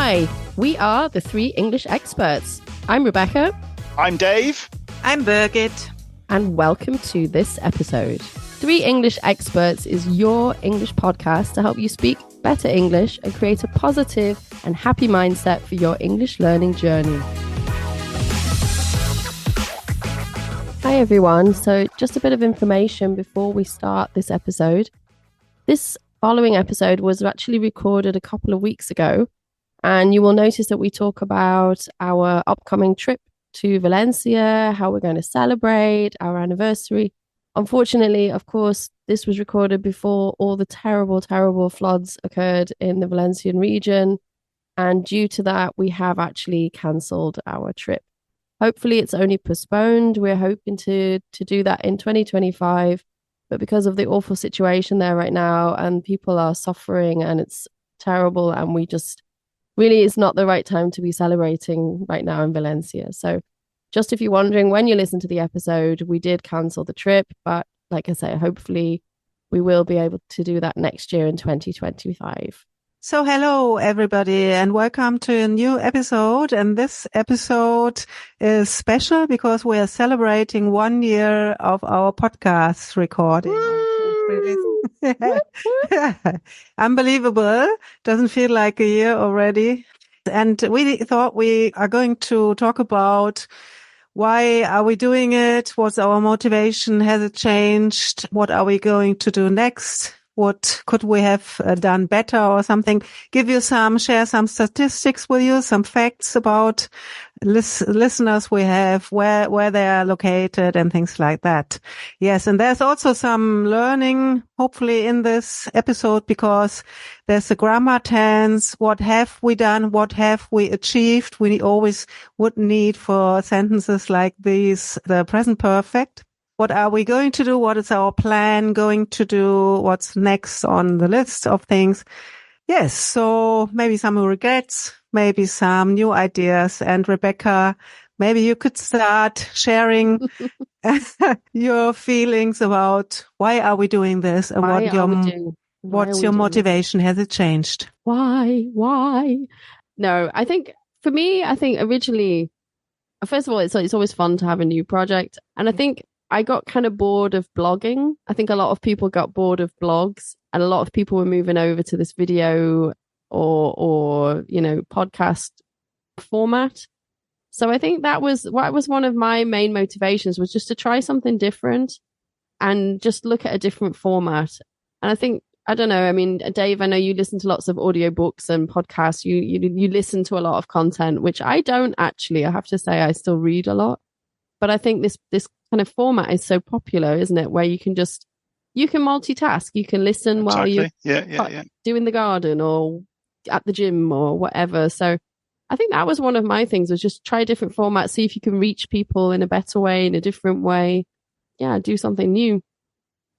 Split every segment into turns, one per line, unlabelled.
Hi, we are the Three English Experts. I'm Rebecca.
I'm Dave.
I'm Birgit.
And welcome to this episode. Three English Experts is your English podcast to help you speak better English and create a positive and happy mindset for your English learning journey. Hi everyone. So just a bit of information before we start this episode. This following episode was actually recorded a couple of weeks ago, and you will notice that we talk about our upcoming trip to Valencia, how we're going to celebrate our anniversary. Unfortunately, of course, this was recorded before all the terrible floods occurred in the Valencian region, and due to that, we have actually cancelled our trip. Hopefully, it's only postponed. We're hoping to do that in 2025. But because of the awful situation there right now and people are suffering and it's terrible and we just really, it's not the right time to be celebrating right now in Valencia. So just if you're wondering, when you listen to the episode, we did cancel the trip. But like I say, hopefully we will be able to do that next year in 2025.
So hello, everybody, and welcome to a new episode. And this episode is special because we are celebrating 1 year of our podcast recording. Unbelievable. Doesn't feel like a year already. And we thought we are going to talk about why are we doing it? What's our motivation? Has it changed? What are we going to do next? What could we have done better or something? Share some statistics with you, some facts about listeners we have, where they are located and things like that. Yes. And there's also some learning, hopefully, in this episode, because there's a grammar tense. What have we done? What have we achieved? We always would need for sentences like these, the present perfect. What are we going to do? What is our plan going to do? What's next on the list of things? Yes, so maybe some regrets, maybe some new ideas. And Rebecca, maybe you could start sharing your feelings about why are we doing this and what's your motivation? Has it changed?
Why? No, I think for me, originally, first of all, it's always fun to have a new project. And I think I got kind of bored of blogging. I think a lot of people got bored of blogs, and a lot of people were moving over to this video or podcast format. So I think that was one of my main motivations, was just to try something different and just look at a different format. And I think, I don't know, I mean, Dave, I know you listen to lots of audiobooks and podcasts. You listen to a lot of content, which I don't actually. I have to say I still read a lot. But I think this kind of format is so popular, isn't it? Where you can multitask. You can listen while you're doing the garden or at the gym or whatever. So I think that was one of my things, was just try different formats, see if you can reach people in a better way, in a different way. Yeah, do something new.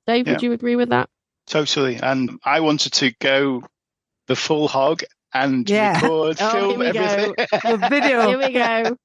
Dave, would you agree with that?
Totally. And I wanted to go the full hog and record, film everything.
The video.
Here we go.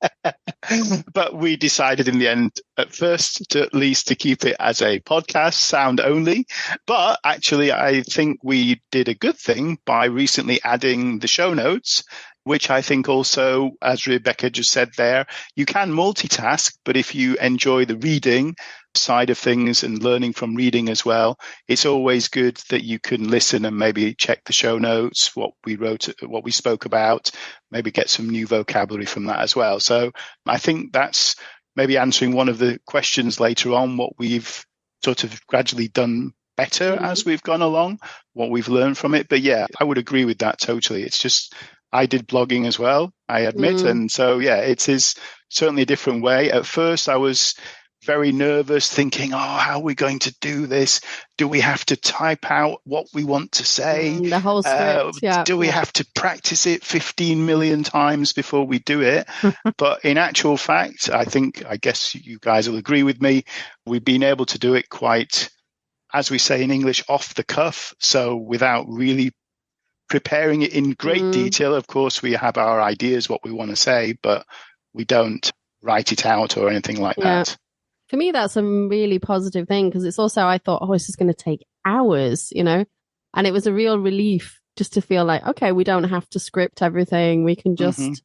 But we decided in the end, at first, at least to keep it as a podcast, sound only. But actually, I think we did a good thing by recently adding the show notes, which I think also, as Rebecca just said there, you can multitask, but if you enjoy the reading side of things and learning from reading as well, it's always good that you can listen and maybe check the show notes, what we wrote, what we spoke about, maybe get some new vocabulary from that as well. So I think that's maybe answering one of the questions later on, what we've sort of gradually done better as we've gone along, what we've learned from it. But yeah, I would agree with that totally. It's just, I did blogging as well, I admit. And so, yeah, it is certainly a different way. At first, I was very nervous, thinking, how are we going to do this? Do we have to type out what we want to say?
The whole script,
Do we have to practice it 15 million times before we do it? But in actual fact, I guess you guys will agree with me, we've been able to do it quite, as we say in English, off the cuff. So without really preparing it in great detail. Of course, we have our ideas, what we want to say, but we don't write it out or anything like that.
For me, that's a really positive thing, because it's also, I thought, this is going to take hours, and it was a real relief just to feel like, okay, we don't have to script everything. We can just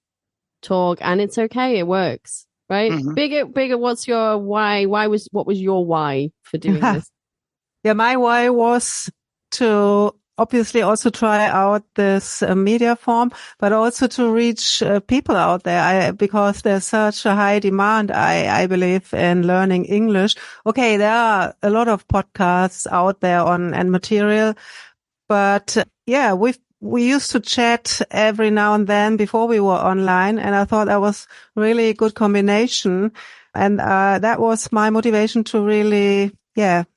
talk and it's okay. It works. Right? Bigger. What's your why? What was your why for doing this?
Yeah, my why was to obviously also try out this media form, but also to reach people out there. Because there's such a high demand, I believe, in learning English. Okay, there are a lot of podcasts out there and material, but yeah, we used to chat every now and then before we were online, and I thought that was really a good combination. And that was my motivation to really,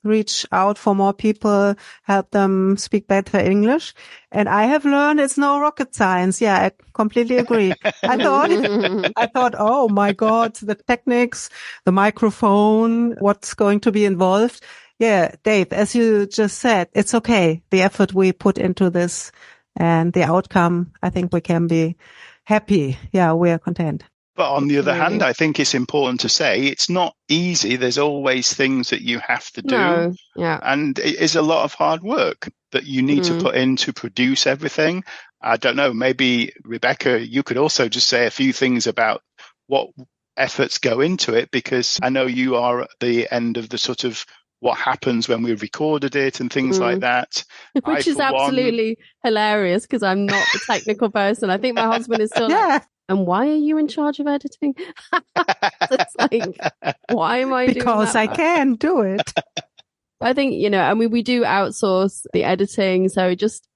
reach out for more people, help them speak better English. And I have learned it's no rocket science. Yeah, I completely agree. I thought, oh my God, the techniques, the microphone, what's going to be involved. Yeah, Dave, as you just said, it's okay. The effort we put into this and the outcome, I think we can be happy. Yeah, we are content.
But on the other hand, I think it's important to say it's not easy. There's always things that you have to do.
No, yeah.
And it is a lot of hard work that you need to put in to produce everything. I don't know, maybe Rebecca, you could also just say a few things about what efforts go into it, because I know you are at the end of the sort of what happens when we recorded it and things like that.
Which is absolutely hilarious because I'm not a technical person. I think my husband is still like, and why are you in charge of editing? It's like, why am I doing that?
Because I can do it.
I think, I mean, we do outsource the editing. So just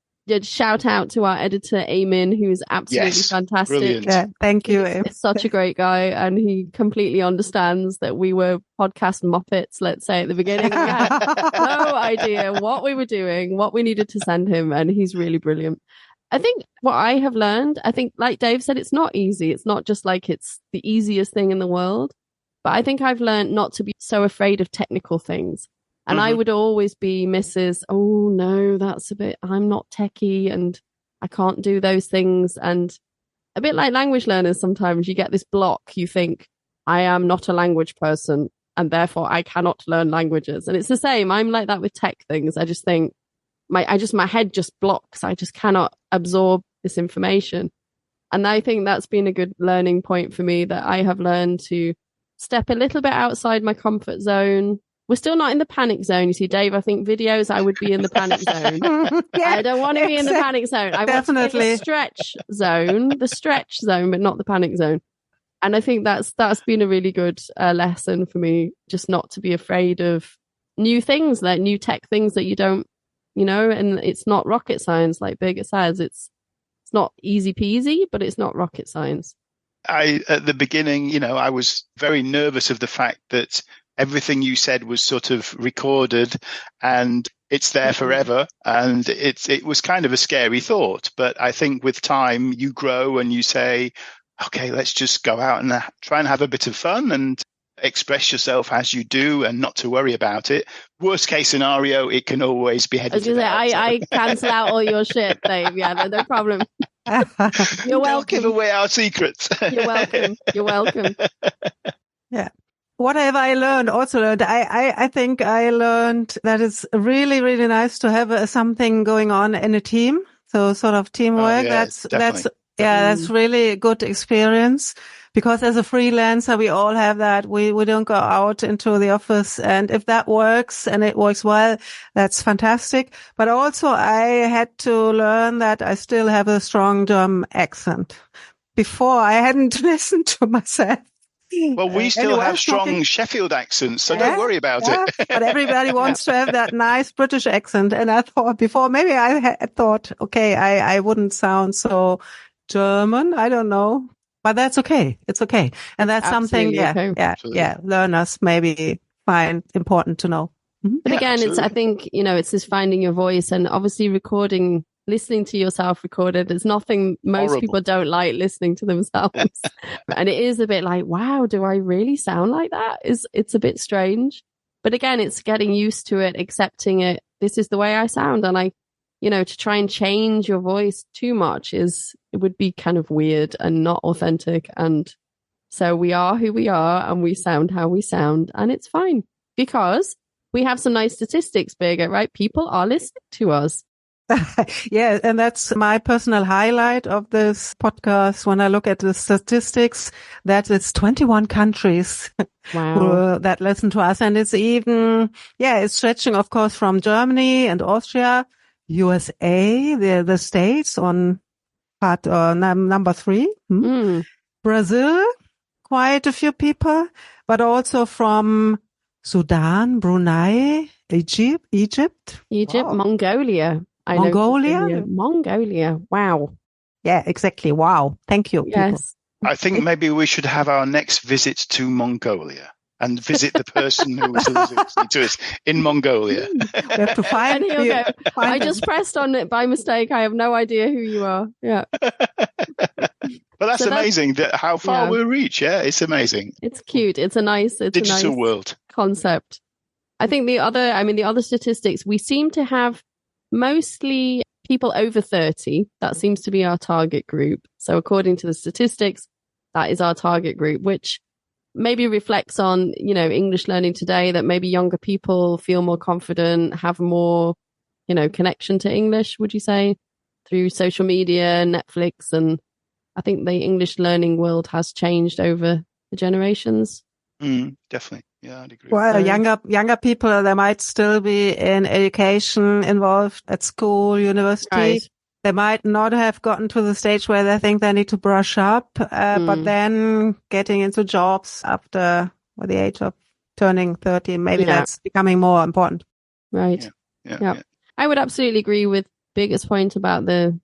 shout out to our editor, Eamon, who's absolutely fantastic.
Brilliant.
Yeah, thank you.
He's such a great guy, and he completely understands that we were podcast muppets, let's say, at the beginning. We had no idea what we were doing, what we needed to send him, and he's really brilliant. I think what I have learned, like Dave said, it's not easy. It's not just like it's the easiest thing in the world, but I think I've learned not to be so afraid of technical things. And I would always be Mrs. Oh no, I'm not techie and I can't do those things. And a bit like language learners, sometimes you get this block. You think, I am not a language person and therefore I cannot learn languages. And it's the same. I'm like that with tech things. I just think my head just blocks. I just cannot absorb this information. And I think that's been a good learning point for me, that I have learned to step a little bit outside my comfort zone. We're still not in the panic zone. You see, Dave, I think videos, I would be in the panic zone. I don't want to be in the panic zone. I want to be in the stretch zone, but not the panic zone. And I think that's been a really good lesson for me, just not to be afraid of new things, like new tech things that you don't, and it's not rocket science, like Birgit says. It's not easy peasy, but it's not rocket science.
At the beginning, I was very nervous of the fact that everything you said was sort of recorded and it's there forever. And it was kind of a scary thought. But I think with time you grow and you say, okay, let's just go out and try and have a bit of fun and express yourself as you do and not to worry about it. Worst case scenario, it can always be edited out.
I cancel out all your shit, Dave. Yeah, no problem. You're welcome.
Don't give away our secrets.
You're welcome.
Yeah. What have I learned? I think I learned that it's really, really nice to have something going on in a team. So sort of teamwork. That's really a good experience, because as a freelancer, we all have that. We don't go out into the office, and if that works and it works well, that's fantastic. But also I had to learn that I still have a strong German accent. Before I hadn't listened to myself.
Well, we still have strong Sheffield accents, so don't worry about it.
But everybody wants to have that nice British accent. And I thought before, maybe I thought, okay, I wouldn't sound so German. I don't know. But that's okay. It's okay. And that's something, learners maybe find important to know. Mm-hmm.
But again, I think, it's this finding your voice, and obviously listening to yourself recorded is nothing. Most people don't like listening to themselves. And it is a bit like, wow, do I really sound like that? It's a bit strange. But again, it's getting used to it, accepting it. This is the way I sound. And to try and change your voice too much it would be kind of weird and not authentic. And so we are who we are and we sound how we sound, and it's fine because we have some nice statistics, Birgit, right? People are listening to us.
Yeah, and that's my personal highlight of this podcast. When I look at the statistics, that it's 21 countries
Wow.
that listen to us. And it's even, it's stretching, of course, from Germany and Austria, USA, the States on part number 3, Brazil, quite a few people, but also from Sudan, Brunei, Egypt,
wow. Mongolia. Mongolia. Wow.
Yeah, exactly. Wow. Thank you.
Yes.
People.
I think maybe we should have our next visit to Mongolia and visit the person who was listening to us in Mongolia.
We have to find.
And he'll go, I just pressed on it by mistake. I have no idea who you are. Yeah.
But that's amazing that how far we'll reach. Yeah, it's amazing.
It's cute. It's a nice
digital world
concept. I think the other statistics, we seem to have mostly people over 30. That seems to be our target group. So according to the statistics, that is our target group, which maybe reflects on, English learning today, that maybe younger people feel more confident, have more, connection to English, would you say, through social media, Netflix, and I think the English learning world has changed over the generations.
Definitely. Yeah, I'd agree.
Well, younger people, they might still be in education involved at school, university.
Right.
They might not have gotten to the stage where they think they need to brush up, but then getting into jobs after the age of turning 30, maybe that's becoming more important.
Right. Yeah. I would absolutely agree with biggest point about the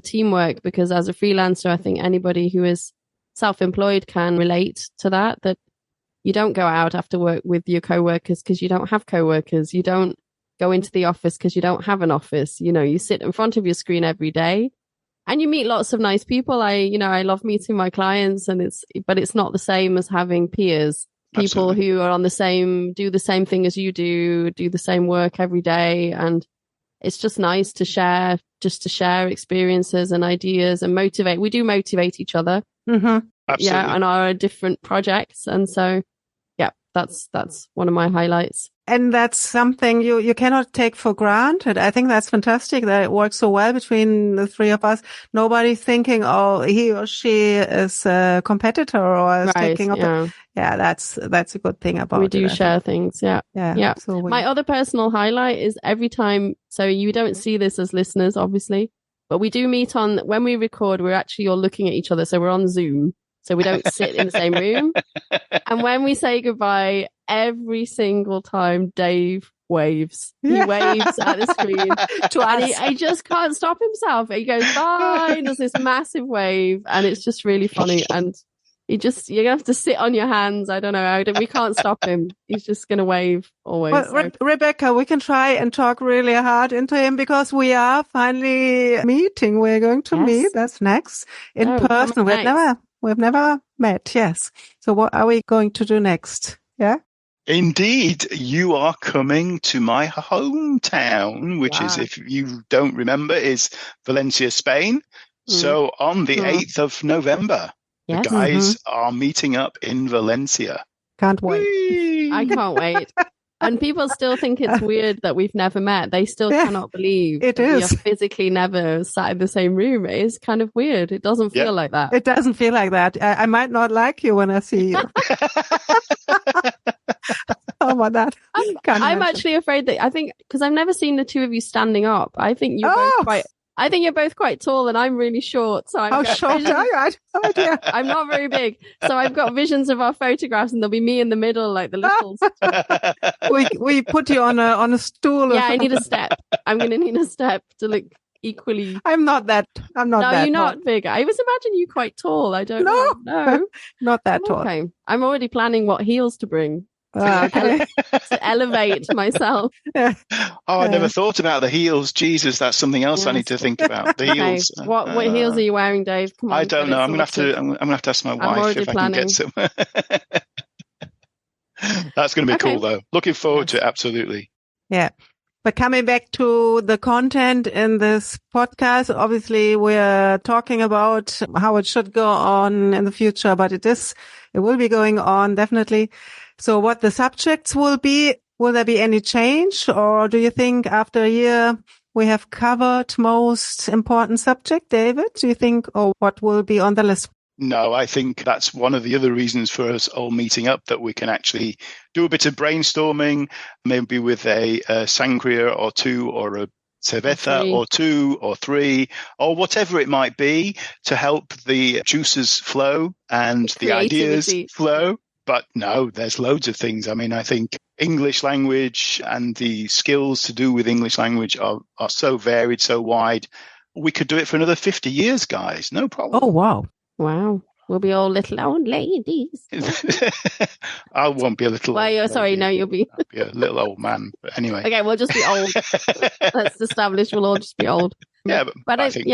teamwork, because as a freelancer, I think anybody who is self-employed can relate to that you don't go out after work with your co-workers because you don't have co-workers. You don't go into the office because you don't have an office. You sit in front of your screen every day and you meet lots of nice people. I love meeting my clients, but it's not the same as having peers, people
Absolutely.
who are do the same thing as you do the same work every day. And it's just nice to share experiences and ideas and motivate. We do motivate each other.
Mm-hmm.
Absolutely.
Yeah, on our different projects. And so, that's one of my highlights.
And that's something you cannot take for granted. I think that's fantastic that it works so well between the three of us. Nobody's thinking, oh, he or she is a competitor or is taking up. That's a good thing about it.
We do share things. Yeah.
So
my other personal highlight is every time. So you don't see this as listeners, obviously, but we do meet when we record, we're actually all looking at each other. So we're on Zoom. So we don't sit in the same room. And when we say goodbye, every single time Dave waves. He waves at the screen to us. And he just can't stop himself. He goes, bye. There's this massive wave. And it's just really funny. And you have to sit on your hands. I don't know. We can't stop him. He's just going to wave always.
Well, Rebecca, we can try and talk really hard into him because we are finally meeting. We're going to meet. That's next in person. We've never met. Yes. So what are we going to do next? Yeah.
Indeed, you are coming to my hometown, which is, if you don't remember, is Valencia, Spain. So on the 8th of November, the guys are meeting up in Valencia.
Can't wait.
Whee!
I can't wait. And people still think it's weird that we've never met. They still cannot believe we have physically never sat in the same room. It is kind of weird. It doesn't feel like that.
It doesn't feel like that. I might not like you when I see you. How about that?
I'm actually afraid that because I've never seen the two of you standing up. I think you're both quite tall and I'm really short. So
short are you? Oh dear.
I'm not very big. So I've got visions of our photographs and there'll be me in the middle, like the little.
we put you on a stool.
Yeah, I need a step. I'm going to need a step to look equally.
I'm not that.
No, you're not big. I was imagining you quite tall. I don't know. No,
not that tall.
Okay. I'm already planning what heels to bring. To elevate myself.
I never thought about the heels. Jesus, that's something else I need to think about. The heels.
Okay. What heels are you wearing, Dave? Come on,
I don't know. I'm gonna have to ask my wife if I can get some. That's gonna be cool though. Looking forward to it. Absolutely.
Yeah. But coming back to the content in this podcast, obviously we're talking about how it should go on in the future, but it will be going on definitely. So what the subjects will be, will there be any change? Or do you think after a year we have covered most important subject, David? Do you think, or what will be on the list?
No, I think that's one of the other reasons for us all meeting up, that we can actually do a bit of brainstorming, maybe with a sangria or two, or a cerveza or two or three, or whatever it might be, to help the juices flow and the ideas flow. But no, there's loads of things. I mean, I think English language and the skills to do with English language are so varied, so wide. We could do it for another 50 years, guys. No problem.
Oh, wow.
Wow. We'll be all little old ladies.
I won't be a little
well,
old
sorry,
lady.
no, you'll be...
I'll be a little old man. But anyway.
Okay, we'll just be old. Let's establish we'll all just be old.
Yeah, but I think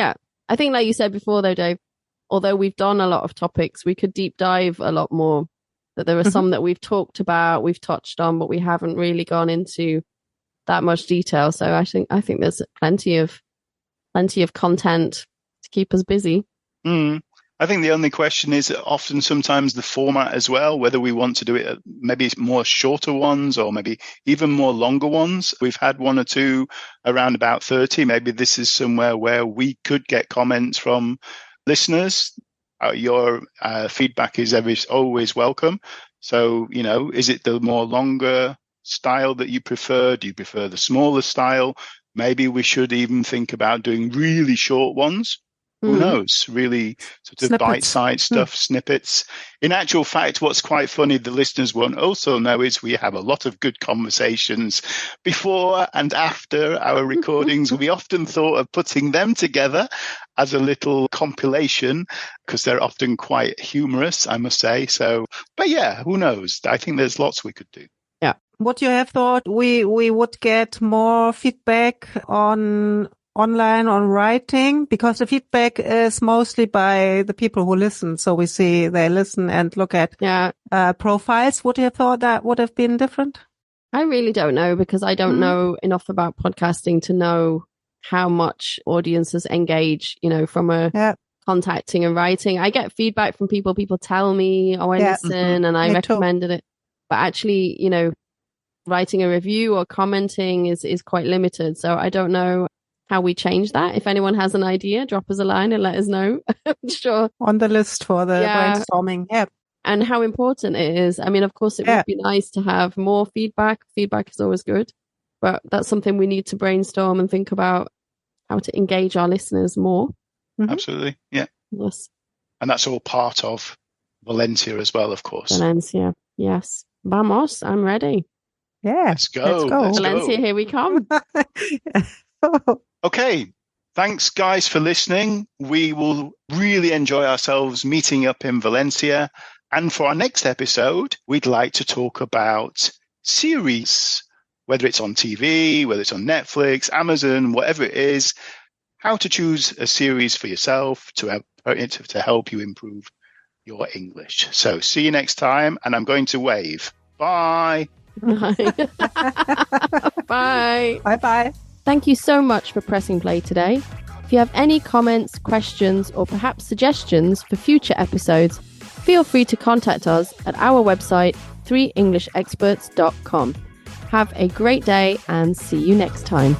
like you said before, though, Dave, although we've done a lot of topics, we could deep dive a lot more. That there are some that we've talked about, we've touched on, but we haven't really gone into that much detail. So I think there's plenty of content to keep us busy.
I think the only question is often sometimes the format as well, whether we want to do it maybe more shorter ones or maybe even more longer ones. We've had one or two around about 30. Maybe this is somewhere where we could get comments from listeners. Your feedback is always welcome. So, is it the more longer style that you prefer? Do you prefer the smaller style? Maybe we should even think about doing really short ones. Who knows? Really sort of
Snippets.
bite-sized stuff, snippets. In actual fact, what's quite funny, the listeners won't also know, is we have a lot of good conversations before and after our recordings. We often thought of putting them together as a little compilation because they're often quite humorous, I must say. So, but yeah, who knows? I think there's lots we could do.
Yeah. What you have thought, we would get more feedback online on writing, because the feedback is mostly by the people who listen. So we see they listen and look at profiles. Would you have thought that would have been different?
I really don't know, because I don't know enough about podcasting to know how much audiences engage, from a contacting and writing. I get feedback from people tell me, I listen and I recommended it. But actually, writing a review or commenting is quite limited. So I don't know how we change that. If anyone has an idea, drop us a line and let us know. I'm sure.
On the list for the brainstorming. Yeah.
And how important it is. I mean, of course, it would be nice to have more feedback. Feedback is always good. But that's something we need to brainstorm and think about how to engage our listeners more.
Absolutely. Yeah.
Yes.
And that's all part of Valencia as well, of course.
Valencia. Yes. Vamos. I'm ready.
Yeah.
Let's go.
Valencia, here we come.
Okay. Thanks, guys, for listening. We will really enjoy ourselves meeting up in Valencia. And for our next episode, we'd like to talk about series, whether it's on TV, whether it's on Netflix, Amazon, whatever it is, how to choose a series for yourself to help you improve your English. So see you next time. And I'm going to wave. Bye.
Bye. Bye.
Bye-bye.
Thank you so much for pressing play today. If you have any comments, questions, or perhaps suggestions for future episodes, feel free to contact us at our website, 3englishexperts.com. Have a great day and see you next time.